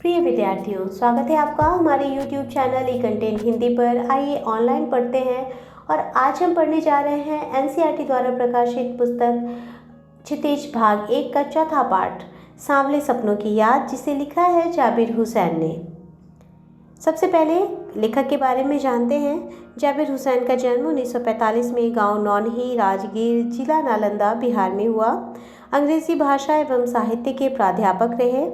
प्रिय विद्यार्थियों, स्वागत है आपका हमारे YouTube चैनल ई कंटेंट हिंदी पर। आइए ऑनलाइन पढ़ते हैं। और आज हम पढ़ने जा रहे हैं NCERT द्वारा प्रकाशित पुस्तक क्षितिज भाग 1 का चौथा पाठ सांवले सपनों की याद, जिसे लिखा है जाबिर हुसैन ने। सबसे पहले लेखक के बारे में जानते हैं। जाबिर हुसैन का जन्म 1945 में गांव नौनही, राजगीर, जिला नालंदा, बिहार में हुआ। अंग्रेजी भाषा एवं साहित्य के प्राध्यापक रहे।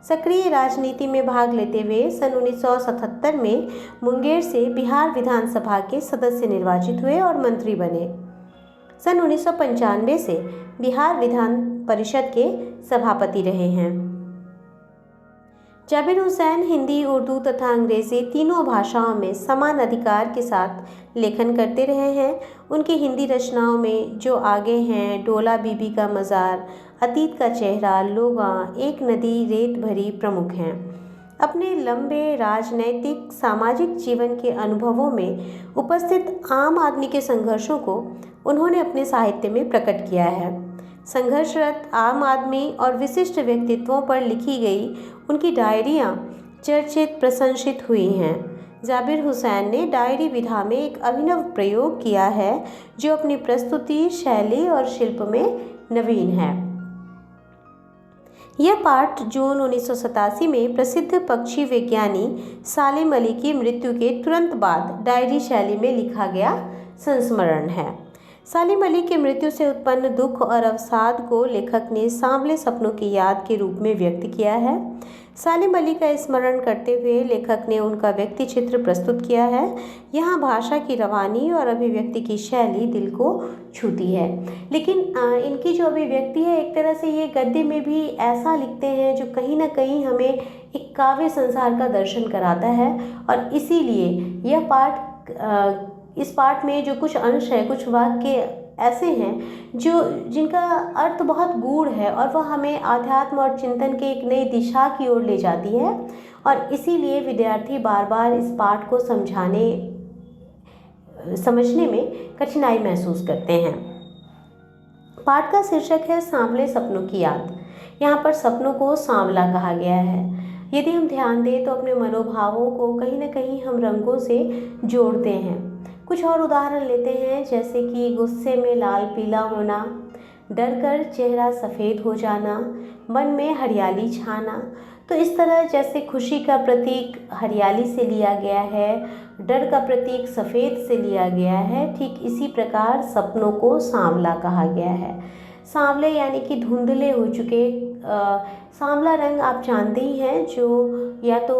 सक्रिय राजनीति में भाग लेते हुए सन 1977 में मुंगेर से बिहार विधानसभा के सदस्य निर्वाचित हुए और मंत्री बने। सन 1995 से बिहार विधान परिषद के सभापति रहे हैं। जाबिर हुसैन हिंदी, उर्दू तथा अंग्रेजी तीनों भाषाओं में समान अधिकार के साथ लेखन करते रहे हैं। उनकी हिंदी रचनाओं में जो आगे हैं डोला बीबी का मज़ार, अतीत का चेहरा, लोगा, एक नदी रेत भरी प्रमुख हैं। अपने लंबे राजनैतिक सामाजिक जीवन के अनुभवों में उपस्थित आम आदमी के संघर्षों को उन्होंने अपने साहित्य में प्रकट किया है। संघर्षरत आम आदमी और विशिष्ट व्यक्तित्वों पर लिखी गई उनकी डायरियाँ चर्चित प्रशंसित हुई हैं। जाबिर हुसैन ने डायरी विधा में एक अभिनव प्रयोग किया है जो अपनी प्रस्तुति, शैली और शिल्प में नवीन है। यह पाठ जून 1987 में प्रसिद्ध पक्षी विज्ञानी सालिम अली की मृत्यु के तुरंत बाद डायरी शैली में लिखा गया संस्मरण है। सालिम अली की मृत्यु से उत्पन्न दुख और अवसाद को लेखक ने सांवले सपनों की याद के रूप में व्यक्त किया है। सालिम अली का स्मरण करते हुए लेखक ने उनका व्यक्ति चित्र प्रस्तुत किया है। यहाँ भाषा की रवानी और अभिव्यक्ति की शैली दिल को छूती है। लेकिन इनकी जो अभिव्यक्ति है, एक तरह से ये गद्य में भी ऐसा लिखते हैं जो कहीं ना कहीं हमें एक काव्य संसार का दर्शन कराता है। और इसीलिए यह पाठ, इस पाठ में जो कुछ अंश है, कुछ वाक्य ऐसे हैं जिनका अर्थ बहुत गूढ़ है और वह हमें आध्यात्म और चिंतन के एक नई दिशा की ओर ले जाती है। और इसीलिए विद्यार्थी बार बार इस पाठ को समझने में कठिनाई महसूस करते हैं। पाठ का शीर्षक है सांवले सपनों की याद। यहाँ पर सपनों को सांवला कहा गया है। यदि हम ध्यान दें तो अपने मनोभावों को कहीं ना कहीं हम रंगों से जोड़ते हैं। कुछ और उदाहरण लेते हैं, जैसे कि गुस्से में लाल पीला होना, डर कर चेहरा सफ़ेद हो जाना, मन में हरियाली छाना। तो इस तरह जैसे खुशी का प्रतीक हरियाली से लिया गया है, डर का प्रतीक सफ़ेद से लिया गया है, ठीक इसी प्रकार सपनों को सांवला कहा गया है। सांवले यानी कि धुंधले हो चुके। सांवला रंग आप जानते ही हैं, जो या तो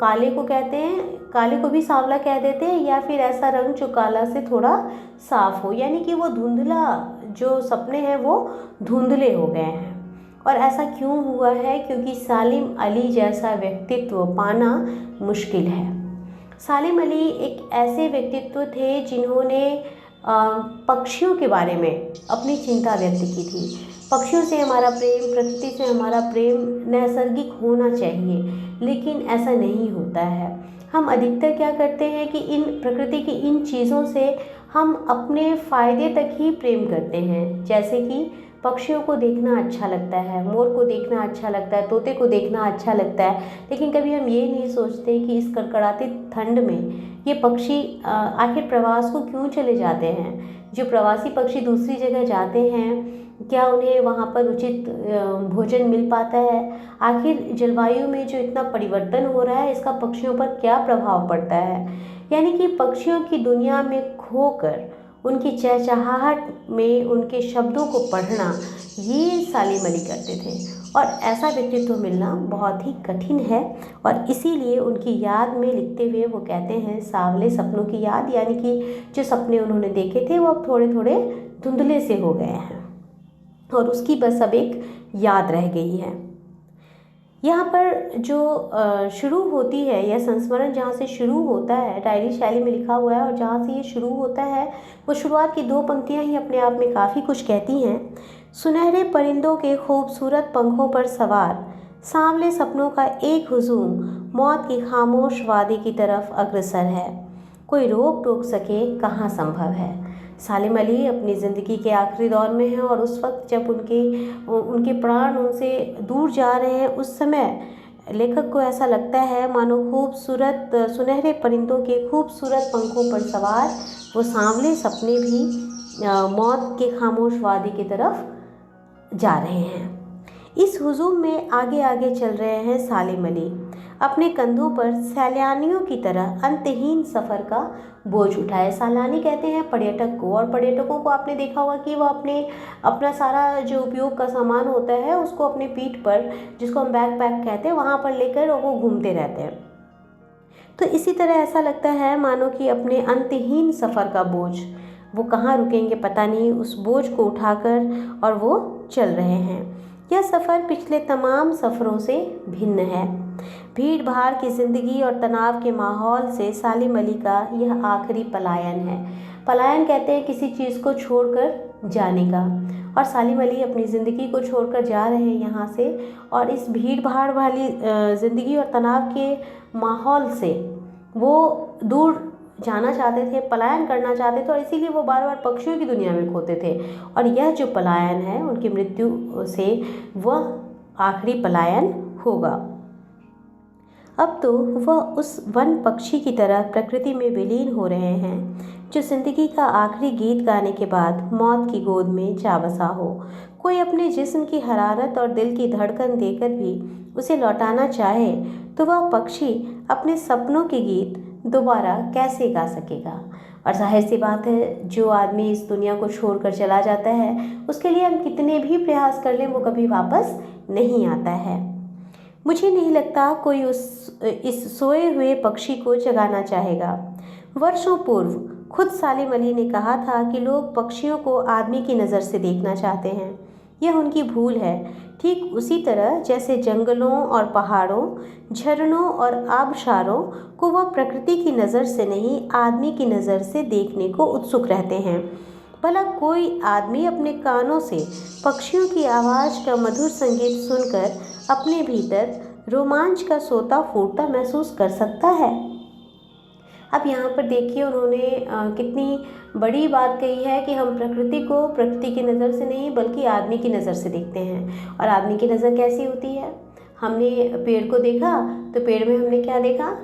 काले को कहते हैं, काले को भी सांवला कह देते हैं, या फिर ऐसा रंग जो काला से थोड़ा साफ हो, यानी कि वो धुंधला, जो सपने हैं वो धुंधले हो गए हैं। और ऐसा क्यों हुआ है? क्योंकि सालिम अली जैसा व्यक्तित्व पाना मुश्किल है। सालिम अली एक ऐसे व्यक्तित्व थे जिन्होंने पक्षियों के बारे में अपनी चिंता व्यक्त की थी। पक्षियों से हमारा प्रेम, प्रकृति से हमारा प्रेम नैसर्गिक होना चाहिए, लेकिन ऐसा नहीं होता है। हम अधिकतर क्या करते हैं कि इन प्रकृति की इन चीज़ों से हम अपने फ़ायदे तक ही प्रेम करते हैं। जैसे कि पक्षियों को देखना अच्छा लगता है, मोर को देखना अच्छा लगता है, तोते को देखना अच्छा लगता है, लेकिन कभी हम ये नहीं सोचते कि इस कड़कड़ाती ठंड में ये पक्षी आखिर प्रवास को क्यों चले जाते हैं। जो प्रवासी पक्षी दूसरी जगह जाते हैं, क्या उन्हें वहाँ पर उचित भोजन मिल पाता है? आखिर जलवायु में जो इतना परिवर्तन हो रहा है, इसका पक्षियों पर क्या प्रभाव पड़ता है? यानी कि पक्षियों की दुनिया में खोकर उनकी चहचहाहट में उनके शब्दों को पढ़ना, ये सालिम अली करते थे। और ऐसा व्यक्तित्व मिलना बहुत ही कठिन है। और इसीलिए उनकी याद में लिखते हुए वो कहते हैं सांवले सपनों की याद, यानी कि जो सपने उन्होंने देखे थे वो अब थोड़े थोड़े धुंधले से हो गए हैं और उसकी बस अब एक याद रह गई है। यहाँ पर जो शुरू होती है, यह संस्मरण जहाँ से शुरू होता है, डायरी शैली में लिखा हुआ है, और जहाँ से ये शुरू होता है वो शुरुआत की 2 पंक्तियाँ ही अपने आप में काफ़ी कुछ कहती हैं। सुनहरे परिंदों के खूबसूरत पंखों पर सवार सांवले सपनों का एक हुजूम मौत की खामोश वादी की तरफ अग्रसर है। कोई रोक टोक सके कहाँ संभव है। सालिम अली अपनी ज़िंदगी के आखिरी दौर में हैं और उस वक्त जब उनके प्राण उनसे दूर जा रहे हैं, उस समय लेखक को ऐसा लगता है मानो खूबसूरत सुनहरे परिंदों के खूबसूरत पंखों पर सवार वो सांवले सपने भी मौत के खामोश वादी की तरफ जा रहे हैं। इस हुजूम में आगे आगे चल रहे हैं सालिम अली, अपने कंधों पर सैलानियों की तरह अंतहीन सफ़र का बोझ उठाए। सैलानी कहते हैं पर्यटक को, और पर्यटकों को आपने देखा होगा कि वो अपना सारा जो उपयोग का सामान होता है उसको अपने पीठ पर, जिसको हम बैकपैक कहते हैं, वहाँ पर लेकर वो घूमते रहते हैं। तो इसी तरह ऐसा लगता है मानो कि अपने अंतहीन सफ़र का बोझ, वो कहाँ रुकेंगे पता नहीं, उस बोझ को उठाकर और वो चल रहे हैं। यह सफ़र पिछले तमाम सफ़रों से भिन्न है। भीड़ भाड़ की ज़िंदगी और तनाव के माहौल से सालिम अली का यह आखिरी पलायन है। पलायन कहते हैं किसी चीज़ को छोड़कर जाने का, और सालिम अली अपनी ज़िंदगी को छोड़कर जा रहे हैं यहाँ से, और इस भीड़ भाड़ वाली ज़िंदगी और तनाव के माहौल से वो दूर जाना चाहते थे, पलायन करना चाहते थे, और इसीलिए वो बार बार पक्षियों की दुनिया में खोते थे। और यह जो पलायन है उनकी मृत्यु से वह आखिरी पलायन होगा। अब तो वह उस वन पक्षी की तरह प्रकृति में विलीन हो रहे हैं जो ज़िंदगी का आखिरी गीत गाने के बाद मौत की गोद में जा बसा हो। कोई अपने जिस्म की हरारत और दिल की धड़कन देकर भी उसे लौटाना चाहे तो वह पक्षी अपने सपनों के गीत दोबारा कैसे गा सकेगा। और जाहिर सी बात है, जो आदमी इस दुनिया को छोड़कर चला जाता है उसके लिए हम कितने भी प्रयास कर लें वो कभी वापस नहीं आता है। मुझे नहीं लगता कोई इस सोए हुए पक्षी को जगाना चाहेगा। वर्षों पूर्व खुद सालिम अली ने कहा था कि लोग पक्षियों को आदमी की नज़र से देखना चाहते हैं। यह उनकी भूल है, ठीक उसी तरह जैसे जंगलों और पहाड़ों, झरनों और आबशारों को वह प्रकृति की नज़र से नहीं आदमी की नज़र से देखने को उत्सुक रहते हैं। भला कोई आदमी अपने कानों से पक्षियों की आवाज़ का मधुर संगीत सुनकर अपने भीतर रोमांच का सोता फूटता महसूस कर सकता है? अब यहाँ पर देखिए उन्होंने कितनी बड़ी बात कही है कि हम प्रकृति को प्रकृति की नज़र से नहीं बल्कि आदमी की नज़र से देखते हैं। और आदमी की नज़र कैसी होती है? हमने पेड़ को देखा तो पेड़ में हमने क्या देखा?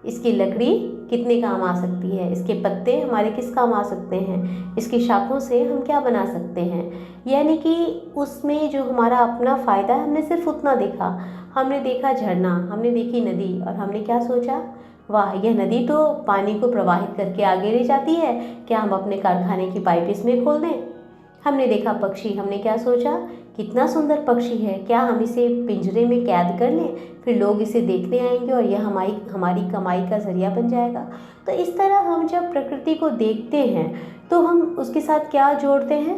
इसकी लकड़ी कितने काम आ सकती है, इसके पत्ते हमारे किस काम आ सकते हैं, इसकी शाखों से हम क्या बना सकते हैं। यानी कि उसमें जो हमारा अपना फ़ायदा है हमने सिर्फ उतना देखा। हमने देखा झरना, हमने देखी नदी, और हमने क्या सोचा, वाह यह नदी तो पानी को प्रवाहित करके आगे ले जाती है, क्या हम अपने कारखाने की पाइप इसमें खोल दें। हमने देखा पक्षी, हमने क्या सोचा, कितना सुंदर पक्षी है, क्या हम इसे पिंजरे में कैद कर लें, फिर लोग इसे देखने आएंगे और यह हमारी कमाई का ज़रिया बन जाएगा। तो इस तरह हम जब प्रकृति को देखते हैं तो हम उसके साथ क्या जोड़ते हैं?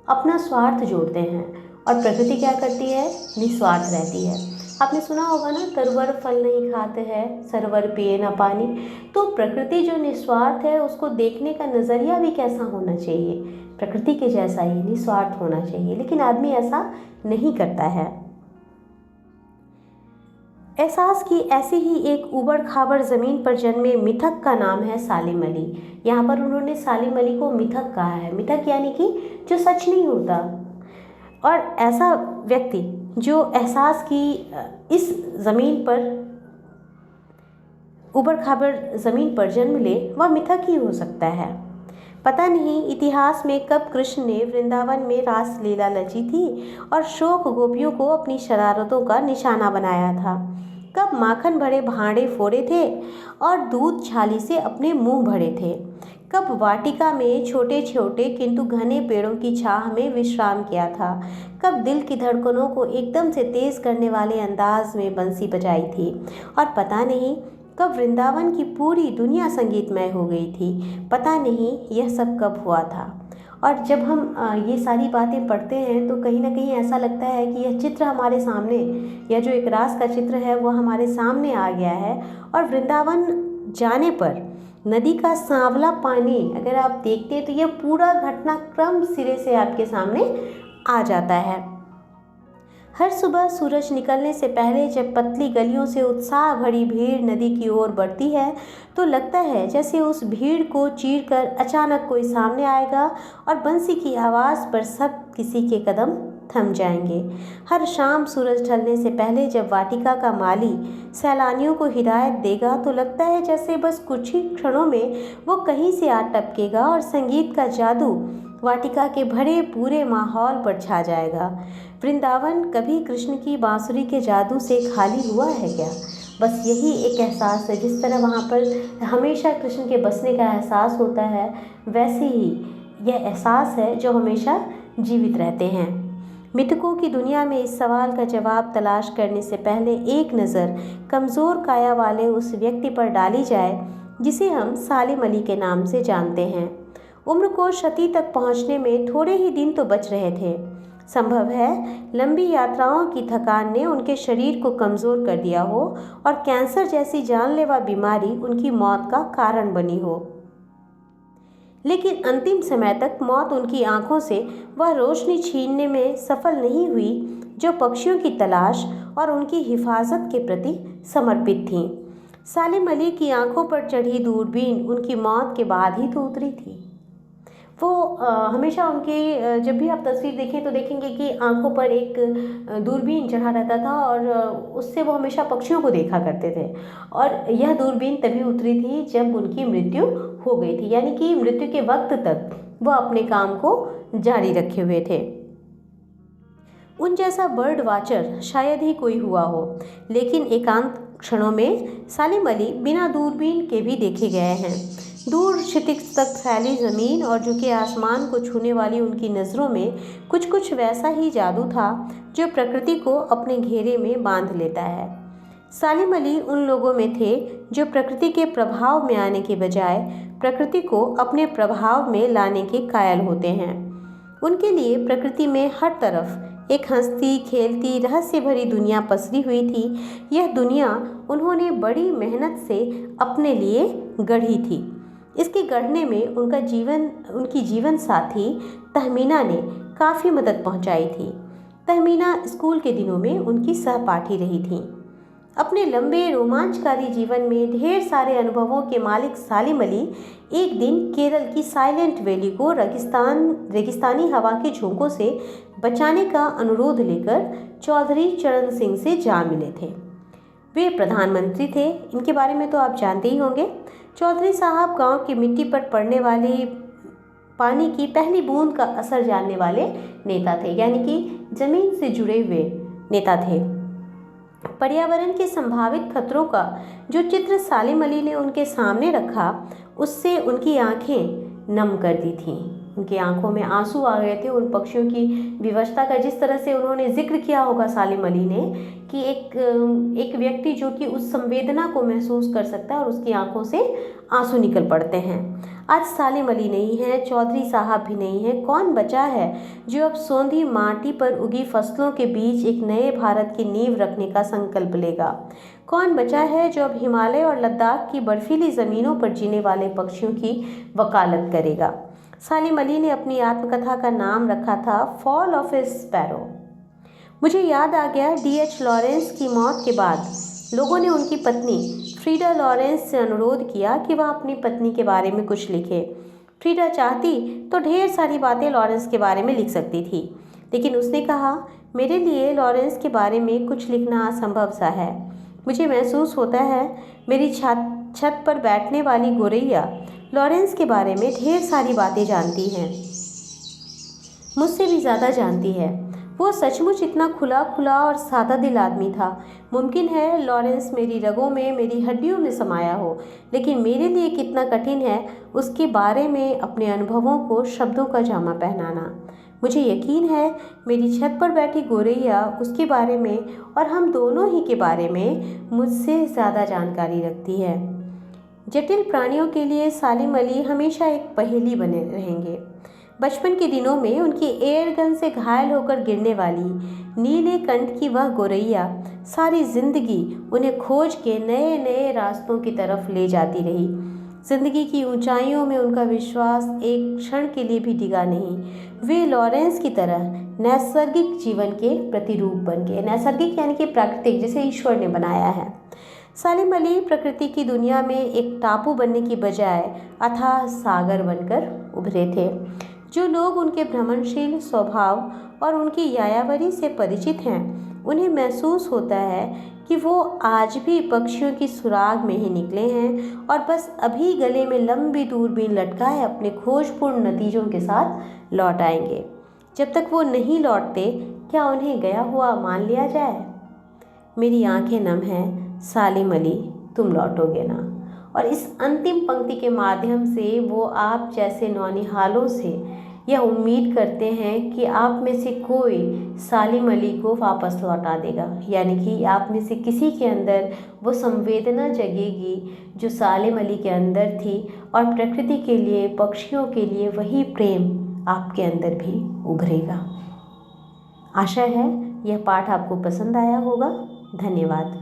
अपना स्वार्थ जोड़ते हैं। और प्रकृति क्या करती है? निस्वार्थ रहती है। आपने सुना होगा ना, तरवर फल नहीं खाते हैं, सरवर पिए ना पानी। तो प्रकृति जो निस्वार्थ है उसको देखने का नज़रिया भी कैसा होना चाहिए? प्रकृति के जैसा ही निस्वार्थ होना चाहिए। लेकिन आदमी ऐसा नहीं करता है। एहसास की ऐसी ही एक उबड़ खाबड़ ज़मीन पर जन्मे मिथक का नाम है सालिम अली। यहाँ पर उन्होंने सालिम अली को मिथक कहा है। मिथक यानी कि जो सच नहीं होता। और ऐसा व्यक्ति जो एहसास की इस ज़मीन पर, उबड़ खाबड़ ज़मीन पर जन्म ले, वह मिथक ही हो सकता है। पता नहीं इतिहास में कब कृष्ण ने वृंदावन में रास लीला रची थी और शोक गोपियों को अपनी शरारतों का निशाना बनाया था। कब माखन भरे भांडे फोड़े थे और दूध छाली से अपने मुंह भरे थे। कब वाटिका में छोटे छोटे किंतु घने पेड़ों की छाह में विश्राम किया था। कब दिल की धड़कनों को एकदम से तेज करने वाले अंदाज में बंसी बजाई थी। और पता नहीं कब वृंदावन की पूरी दुनिया संगीतमय हो गई थी। पता नहीं यह सब कब हुआ था। और जब हम ये सारी बातें पढ़ते हैं तो कहीं ना कहीं ऐसा लगता है कि यह चित्र हमारे सामने, यह जो एक रास का चित्र है वो हमारे सामने आ गया है। और वृंदावन जाने पर नदी का सांवला पानी अगर आप देखते हैं तो यह पूरा घटनाक्रम सिरे से आपके सामने आ जाता है। हर सुबह सूरज निकलने से पहले जब पतली गलियों से उत्साह भरी भीड़ नदी की ओर बढ़ती है तो लगता है जैसे उस भीड़ को चीरकर अचानक कोई सामने आएगा और बंसी की आवाज़ पर सब किसी के कदम थम जाएंगे। हर शाम सूरज ढलने से पहले जब वाटिका का माली सैलानियों को हिदायत देगा तो लगता है जैसे बस कुछ ही क्षणों में वो कहीं से आ टपकेगा और संगीत का जादू वाटिका के भरे पूरे माहौल पर छा जाएगा। वृंदावन कभी कृष्ण की बांसुरी के जादू से खाली हुआ है क्या? बस यही एक एहसास है। जिस तरह वहाँ पर हमेशा कृष्ण के बसने का एहसास होता है, वैसे ही यह एहसास है जो हमेशा जीवित रहते हैं। मिथकों की दुनिया में इस सवाल का जवाब तलाश करने से पहले एक नज़र कमज़ोर काया वाले उस व्यक्ति पर डाली जाए जिसे हम सालिम अली के नाम से जानते हैं। उम्र को शती तक पहुंचने में थोड़े ही दिन तो बच रहे थे। संभव है लंबी यात्राओं की थकान ने उनके शरीर को कमज़ोर कर दिया हो और कैंसर जैसी जानलेवा बीमारी उनकी मौत का कारण बनी हो। लेकिन अंतिम समय तक मौत उनकी आंखों से वह रोशनी छीनने में सफल नहीं हुई जो पक्षियों की तलाश और उनकी हिफाजत के प्रति समर्पित थी। सालिम अली की आंखों पर चढ़ी दूरबीन उनकी मौत के बाद ही तो उतरी थी। वो हमेशा उनके जब भी आप तस्वीर देखें तो देखेंगे कि आंखों पर एक दूरबीन चढ़ा रहता था और उससे वो हमेशा पक्षियों को देखा करते थे। और यह दूरबीन तभी उतरी थी जब उनकी मृत्यु हो गई थी, यानी कि मृत्यु के वक्त तक वह अपने काम को जारी रखे हुए थे। उन जैसा बर्ड वाचर शायद ही कोई हुआ हो, लेकिन एकांत क्षणों में सालिम अली बिना दूरबीन के भी देखे गए हैं। दूर क्षितिज तक फैली ज़मीन और झुके आसमान को छूने वाली उनकी नज़रों में कुछ कुछ वैसा ही जादू था जो प्रकृति को अपने घेरे में बांध लेता है। सालिम अली उन लोगों में थे जो प्रकृति के प्रभाव में आने के बजाय प्रकृति को अपने प्रभाव में लाने के कायल होते हैं। उनके लिए प्रकृति में हर तरफ एक हंसती खेलती रहस्य भरी दुनिया पसरी हुई थी। यह दुनिया उन्होंने बड़ी मेहनत से अपने लिए गढ़ी थी। इसके गढ़ने में उनकी जीवन साथी तहमीना ने काफ़ी मदद पहुंचाई थी। तहमीना स्कूल के दिनों में उनकी सहपाठी रही थी। अपने लंबे रोमांचकारी जीवन में ढेर सारे अनुभवों के मालिक सालिम अली एक दिन केरल की साइलेंट वैली को रेगिस्तानी हवा के झोंकों से बचाने का अनुरोध लेकर चौधरी चरण सिंह से जा मिले थे। वे प्रधानमंत्री थे, इनके बारे में तो आप जानते ही होंगे। चौधरी साहब गांव की मिट्टी पर पड़ने वाली पानी की पहली बूंद का असर जानने वाले नेता थे, यानी कि जमीन से जुड़े हुए नेता थे। पर्यावरण के संभावित खतरों का जो चित्र सालिम अली ने उनके सामने रखा, उससे उनकी आंखें नम कर दी थीं। उनकी आंखों में आंसू आ गए थे उन पक्षियों की विवशता का, जिस तरह से उन्होंने जिक्र किया होगा सालिम अली ने कि एक व्यक्ति जो कि उस संवेदना को महसूस कर सकता है और उसकी आंखों से आंसू निकल पड़ते हैं। आज सालिम अली नहीं है, चौधरी साहब भी नहीं है। कौन बचा है जो अब सोंधी माटी पर उगी फसलों के बीच एक नए भारत की नींव रखने का संकल्प लेगा? कौन बचा है जो अब हिमालय और लद्दाख की बर्फीली ज़मीनों पर जीने वाले पक्षियों की वकालत करेगा? सालिम अली ने अपनी आत्मकथा का नाम रखा था फॉल ऑफ ए स्पैरो। मुझे याद आ गया, D.H. लॉरेंस की मौत के बाद लोगों ने उनकी पत्नी फ्रीडा लॉरेंस से अनुरोध किया कि वह अपनी पत्नी के बारे में कुछ लिखे। फ्रीडा चाहती तो ढेर सारी बातें लॉरेंस के बारे में लिख सकती थी, लेकिन उसने कहा, मेरे लिए लॉरेंस के बारे में कुछ लिखना असंभव सा है। मुझे महसूस होता है मेरी छत पर बैठने वाली गोरैया लॉरेंस के बारे में ढेर सारी बातें जानती हैं, मुझसे भी ज़्यादा जानती है। वो सचमुच इतना खुला और सादा दिल आदमी था। मुमकिन है लॉरेंस मेरी रगों में, मेरी हड्डियों में समाया हो, लेकिन मेरे लिए कितना कठिन है उसके बारे में अपने अनुभवों को शब्दों का जामा पहनाना। मुझे यकीन है मेरी छत पर बैठी गोरैया उसके बारे में और हम दोनों ही के बारे में मुझसे ज़्यादा जानकारी रखती है। जटिल प्राणियों के लिए सालिम अली हमेशा एक पहेली बने रहेंगे। बचपन के दिनों में उनकी एयर गन से घायल होकर गिरने वाली नीले कंठ की वह गोरैया सारी जिंदगी उन्हें खोज के नए नए रास्तों की तरफ ले जाती रही। जिंदगी की ऊंचाइयों में उनका विश्वास एक क्षण के लिए भी डिगा नहीं। वे लॉरेंस की तरह नैसर्गिक जीवन के प्रतिरूप बन गए। नैसर्गिक यानी कि प्राकृतिक, जिसे ईश्वर ने बनाया है। सालिम अली प्रकृति की दुनिया में एक टापू बनने की बजाय अथाह सागर बनकर उभरे थे। जो लोग उनके भ्रमणशील स्वभाव और उनकी यायावरी से परिचित हैं, उन्हें महसूस होता है कि वो आज भी पक्षियों की सुराग में ही निकले हैं और बस अभी गले में लंबी दूरबीन लटकाए अपने खोजपूर्ण नतीजों के साथ लौट आएंगे। जब तक वो नहीं लौटते, क्या उन्हें गया हुआ मान लिया जाए? मेरी आंखें नम हैं सालिम अली, तुम लौटोगे ना। और इस अंतिम पंक्ति के माध्यम से वो आप जैसे नौनिहालों से यह उम्मीद करते हैं कि आप में से कोई सालिम अली को वापस लौटा देगा, यानी कि आप में से किसी के अंदर वो संवेदना जगेगी जो सालिम अली के अंदर थी, और प्रकृति के लिए, पक्षियों के लिए वही प्रेम आपके अंदर भी उभरेगा। आशा है यह पाठ आपको पसंद आया होगा। धन्यवाद।